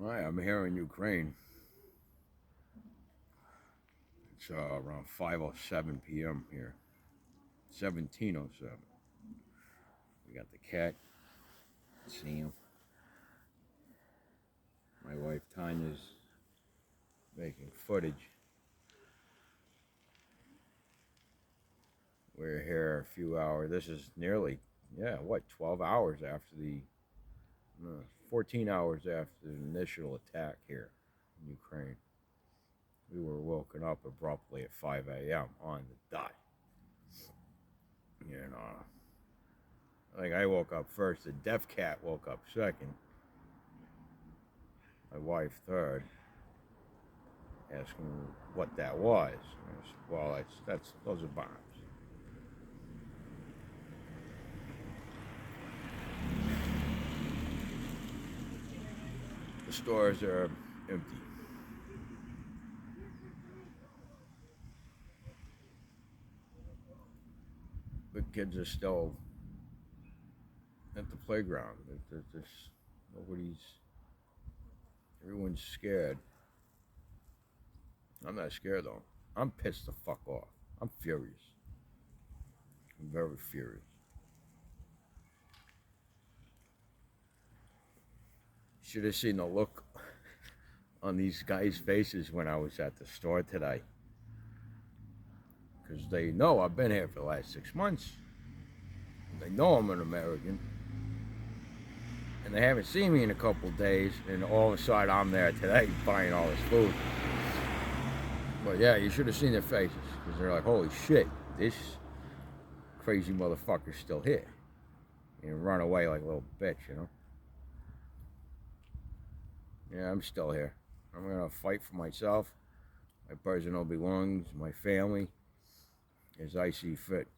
Hi, I'm here in Ukraine. It's around 5:07 p.m. here. 17:07. We got the cat. See him. My wife Tanya's making footage. We're here a few hours. This is nearly, 12 hours after 14 hours after the initial attack here in Ukraine. We were woken up abruptly at 5 a.m. on the dot. You know, like I woke up first. The deaf cat woke up second. My wife third, asking what that was. I said, well, those are bombs. The stores are empty. The kids are still at the playground. Everyone's scared. I'm not scared though. I'm pissed the fuck off. I'm furious. I'm very furious. Should have seen the look on these guys' faces when I was at the store today. Because they know I've been here for the last 6 months. They know I'm an American. And they haven't seen me in a couple of days. And all of a sudden I'm there today buying all this food. But yeah, you should have seen their faces. Because they're like, holy shit, this crazy motherfucker's still here. And run away like a little bitch, you know? Yeah, I'm still here. I'm going to fight for myself, my personal belongings, my family, as I see fit.